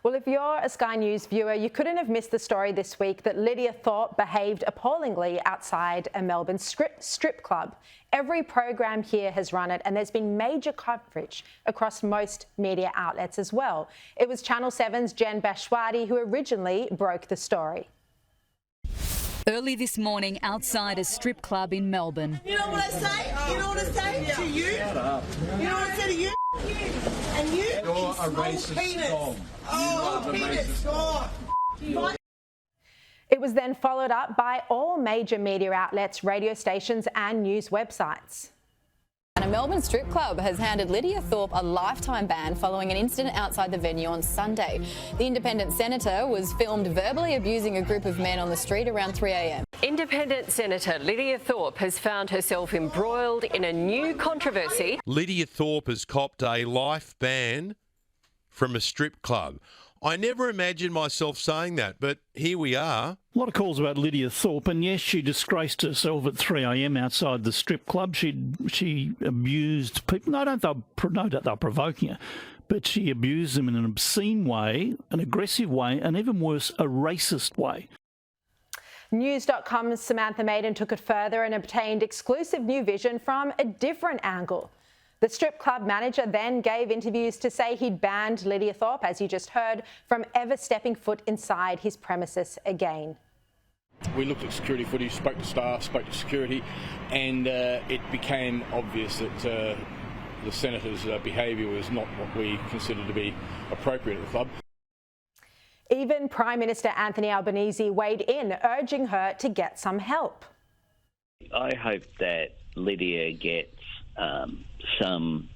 Well, if you're a Sky News viewer, you couldn't have missed the story this week that Lydia Thorpe behaved appallingly outside a Melbourne strip club. Every program here has run it, and there's been major coverage across most media outlets as well. It was Channel 7's Jen Bashwadi who originally broke the story. Early this morning outside a strip club in Melbourne. You know what I say? You know what I say to you? Shut up. You know what I say to you? And you? You're a racist penis. Tom. Oh, penis. God. It was then followed up by all major media outlets, radio stations and news websites. And a Melbourne strip club has handed Lydia Thorpe a lifetime ban following an incident outside the venue on Sunday. The independent senator was filmed verbally abusing a group of men on the street around 3 a.m. Independent Senator Lydia Thorpe has found herself embroiled in a new controversy. Lydia Thorpe has copped a life ban from a strip club. I never imagined myself saying that, but here we are. A lot of calls about Lydia Thorpe, and yes, she disgraced herself at 3 a.m. outside the strip club. She abused people. No doubt they're provoking her, but she abused them in an obscene way, an aggressive way, and even worse, a racist way. News.com's Samantha Maiden took it further and obtained exclusive new vision from a different angle. The strip club manager then gave interviews to say he'd banned Lydia Thorpe, as you just heard, from ever stepping foot inside his premises again. We looked at security footage, spoke to staff, spoke to security, and it became obvious that the Senator's behaviour was not what we considered to be appropriate at the club. Even Prime Minister Anthony Albanese weighed in, urging her to get some help. I hope that Lydia gets some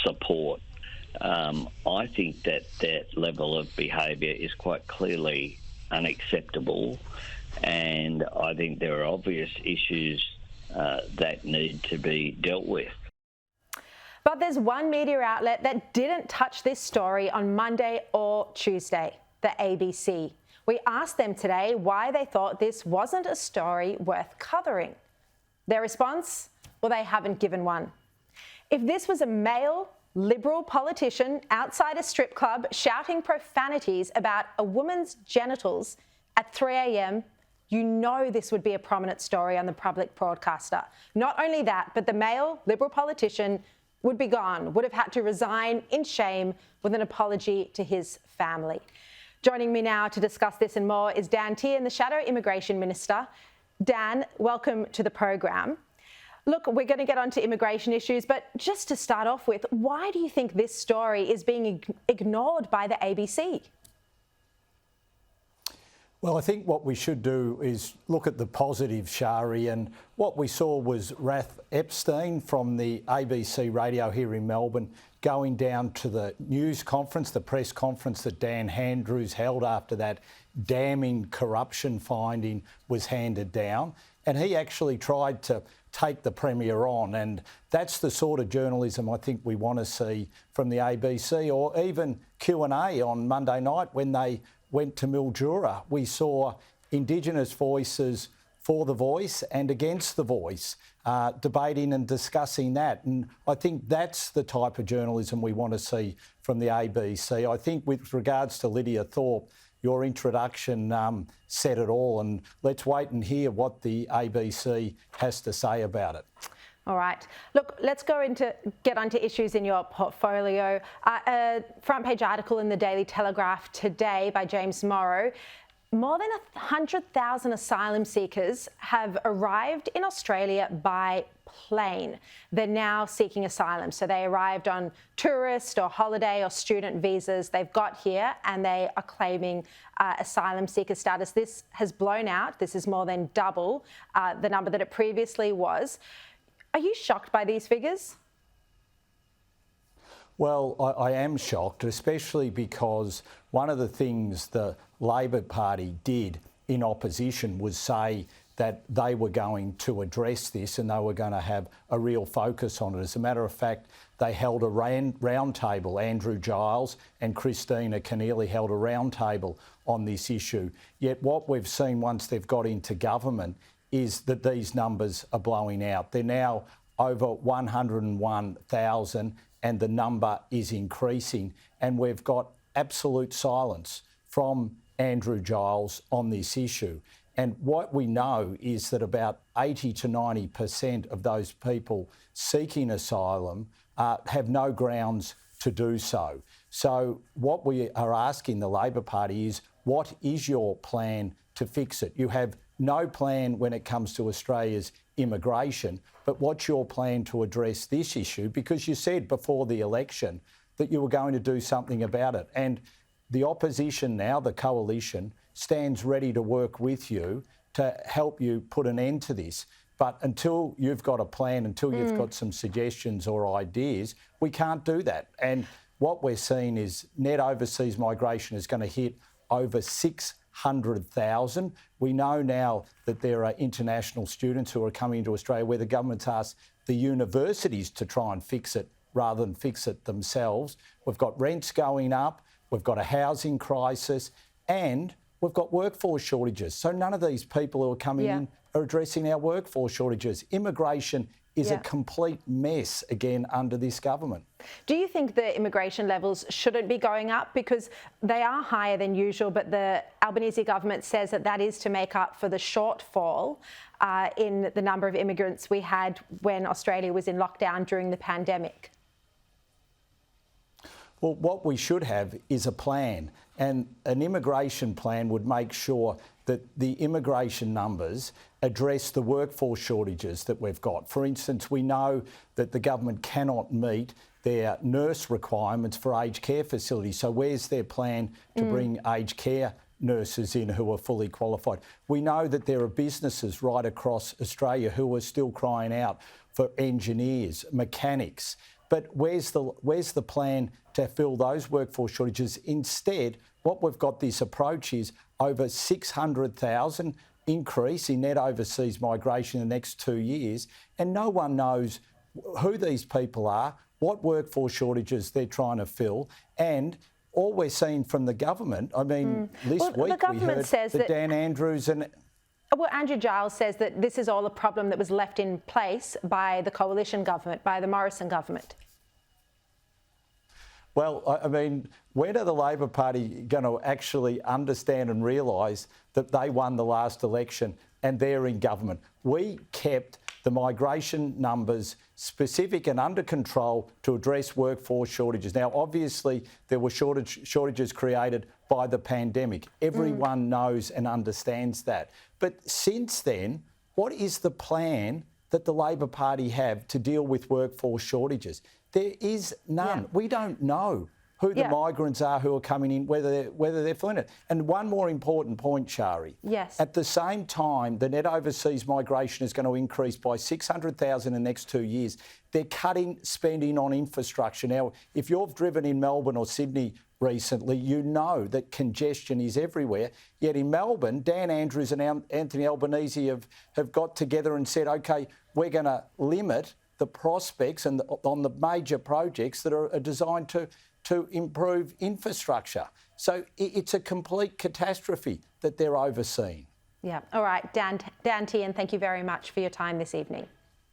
support. I think that level of behaviour is quite clearly unacceptable, and I think there are obvious issues that need to be dealt with. But there's one media outlet that didn't touch this story on Monday or Tuesday, the ABC. We asked them today why they thought this wasn't a story worth covering. Their response? Well, they haven't given one. If this was a male Liberal politician outside a strip club shouting profanities about a woman's genitals at 3 a.m, you know this would be a prominent story on the public broadcaster. Not only that, but the male Liberal politician would be gone, would have had to resign in shame with an apology to his family. Joining me now to discuss this and more is Dan Tehan, the Shadow Immigration Minister. Dan, welcome to the program. Look, we're going to get onto immigration issues, but just to start off with, why do you think this story is being ignored by the ABC? Well, I think what we should do is look at the positive, Shari, and what we saw was Rath Epstein from the ABC radio here in Melbourne going down to the news conference, the press conference that Dan Andrews held after that damning corruption finding was handed down. And he actually tried to take the Premier on, and that's the sort of journalism I think we want to see from the ABC, or even Q&A on Monday night when they went to Mildura. We saw Indigenous voices for the Voice and against the Voice, debating and discussing that. And I think that's the type of journalism we want to see from the ABC. I think with regards to Lydia Thorpe, your introduction said it all, and let's wait and hear what the ABC has to say about it. All right. Look, let's get onto issues in your portfolio. A front page article in the Daily Telegraph today by James Morrow. More than 100,000 asylum seekers have arrived in Australia by plane. They're now seeking asylum. So they arrived on tourist or holiday or student visas. They've got here and they are claiming asylum seeker status. This has blown out. This is more than double the number that it previously was. Are you shocked by these figures? Well, I am shocked, especially because one of the things the Labor Party did in opposition was say that they were going to address this and they were going to have a real focus on it. As a matter of fact, they held a round table. Andrew Giles and Christina Keneally held a round table on this issue. Yet what we've seen once they've got into government is that these numbers are blowing out. They're now over 101,000 and the number is increasing. And we've got absolute silence from Andrew Giles on this issue. And what we know is that about 80 to 90% of those people seeking asylum have no grounds to do so. So what we are asking the Labor Party is, what is your plan to fix it? You have no plan when it comes to Australia's immigration, but what's your plan to address this issue? Because you said before the election that you were going to do something about it. And the opposition now, the coalition, stands ready to work with you to help you put an end to this. But until you've got a plan, until you've got some suggestions or ideas, we can't do that. And what we're seeing is net overseas migration is going to hit over 600,000. We know now that there are international students who are coming into Australia where the government's asked the universities to try and fix it rather than fix it themselves. We've got rents going up, we've got a housing crisis, and we've got workforce shortages. So none of these people who are coming in are addressing our workforce shortages. Immigration is a complete mess again under this government. Do you think the immigration levels shouldn't be going up? Because they are higher than usual, but the Albanese government says that that is to make up for the shortfall in the number of immigrants we had when Australia was in lockdown during the pandemic. Well, what we should have is a plan, and an immigration plan would make sure that the immigration numbers address the workforce shortages that we've got. For instance, we know that the government cannot meet their nurse requirements for aged care facilities. So where's their plan to bring aged care nurses in who are fully qualified? We know that there are businesses right across Australia who are still crying out for engineers, mechanics. But where's the plan to fill those workforce shortages? Instead, what we've got this approach is over 600,000 increase in net overseas migration in the next 2 years, and no one knows who these people are, what workforce shortages they're trying to fill, and all we're seeing from the government, I mean, this week we heard that Dan Andrews and... Well, Andrew Giles says that this is all a problem that was left in place by the coalition government, by the Morrison government. Well, I mean, when are the Labor Party going to actually understand and realise that they won the last election and they're in government? We kept the migration numbers specific and under control to address workforce shortages. Now, obviously, there were shortages created by the pandemic. Everyone knows and understands that. But since then, what is the plan that the Labor Party have to deal with workforce shortages? There is none. We don't know who the migrants are who are coming in, whether they're filling it. And one more important point, Shari. Yes. At the same time, the net overseas migration is going to increase by 600,000 in the next 2 years. They're cutting spending on infrastructure. Now, if you've driven in Melbourne or Sydney recently, you know that congestion is everywhere. Yet in Melbourne, Dan Andrews and Anthony Albanese have got together and said, OK, we're going to limit the prospects and on the major projects that are designed to improve infrastructure. So it's a complete catastrophe that they're overseeing. Yeah. All right. Dan Tehan, thank you very much for your time this evening.